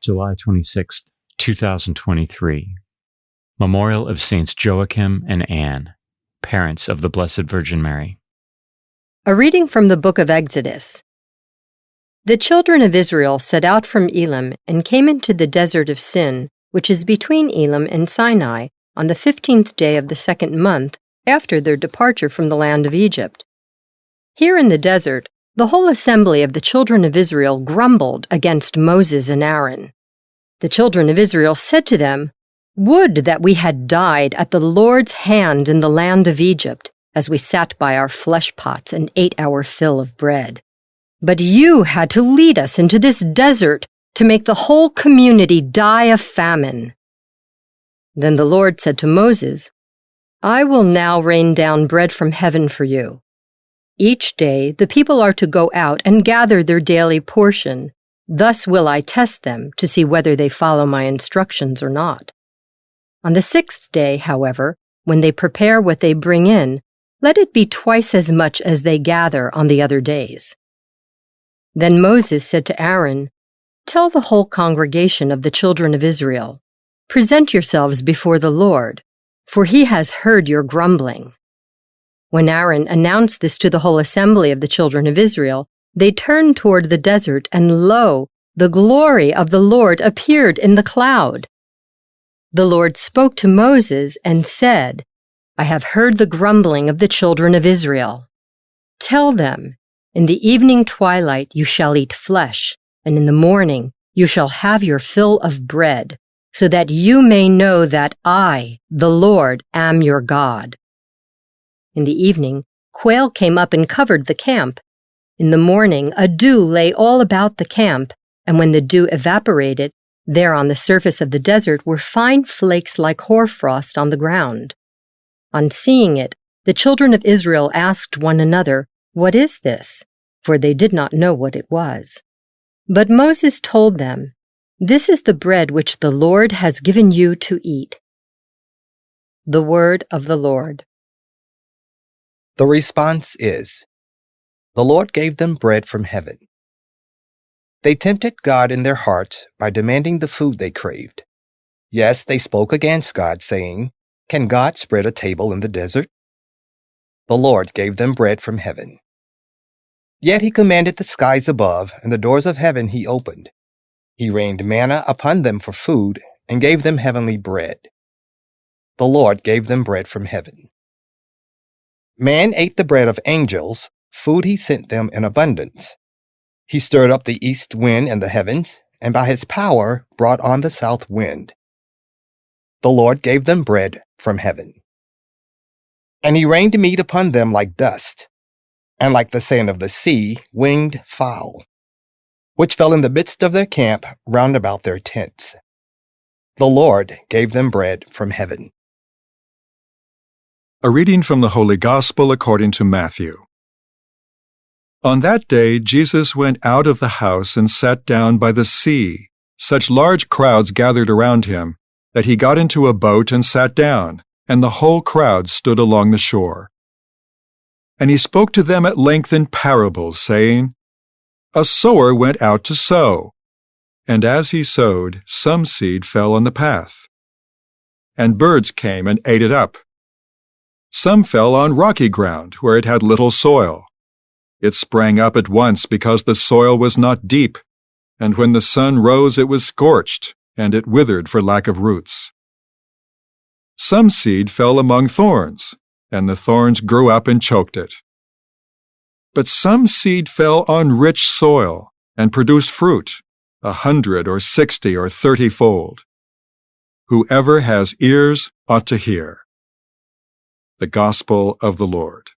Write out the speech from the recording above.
July 26th, 2023. Memorial of Saints Joachim and Anne, parents of the Blessed Virgin Mary. A reading from the book of Exodus. The children of Israel set out from Elim and came into the desert of Sin, which is between Elim and Sinai, on the 15th day of the second month after their departure from the land of Egypt. Here in the desert, the whole assembly of the children of Israel grumbled against Moses and Aaron. The children of Israel said to them, "Would that we had died at the Lord's hand in the land of Egypt, as we sat by our flesh pots and ate our fill of bread. But you had to lead us into this desert to make the whole community die of famine." Then the Lord said to Moses, "I will now rain down bread from heaven for you. Each day the people are to go out and gather their daily portion. Thus will I test them to see whether they follow my instructions or not. On the 6th day, however, when they prepare what they bring in, let it be twice as much as they gather on the other days." Then Moses said to Aaron, "Tell the whole congregation of the children of Israel, 'Present yourselves before the Lord, for he has heard your grumbling.'" When Aaron announced this to the whole assembly of the children of Israel, they turned toward the desert, and lo, the glory of the Lord appeared in the cloud. The Lord spoke to Moses and said, "I have heard the grumbling of the children of Israel. Tell them, in the evening twilight you shall eat flesh, and in the morning you shall have your fill of bread, so that you may know that I, the Lord, am your God." In the evening, quail came up and covered the camp. In the morning, a dew lay all about the camp, and when the dew evaporated, there on the surface of the desert were fine flakes like hoarfrost on the ground. On seeing it, the children of Israel asked one another, "What is this?" For they did not know what it was. But Moses told them, "This is the bread which the Lord has given you to eat." The word of the Lord. The response is, "The Lord gave them bread from heaven." They tempted God in their hearts by demanding the food they craved. Yes, they spoke against God, saying, "Can God spread a table in the desert?" The Lord gave them bread from heaven. Yet he commanded the skies above, and the doors of heaven he opened. He rained manna upon them for food, and gave them heavenly bread. The Lord gave them bread from heaven. Man ate the bread of angels, food he sent them in abundance. He stirred up the east wind in the heavens, and by his power brought on the south wind. The Lord gave them bread from heaven. And he rained meat upon them like dust, and like the sand of the sea, winged fowl, which fell in the midst of their camp round about their tents. The Lord gave them bread from heaven. A reading from the Holy Gospel according to Matthew. On that day Jesus went out of the house and sat down by the sea. Such large crowds gathered around him that he got into a boat and sat down, and the whole crowd stood along the shore. And he spoke to them at length in parables, saying, "A sower went out to sow, and as he sowed, some seed fell on the path, and birds came and ate it up. Some fell on rocky ground, where it had little soil. It sprang up at once because the soil was not deep, and when the sun rose it was scorched, and it withered for lack of roots. Some seed fell among thorns, and the thorns grew up and choked it. But some seed fell on rich soil, and produced fruit, 100 or 60 or 30-fold. Whoever has ears ought to hear." The Gospel of the Lord.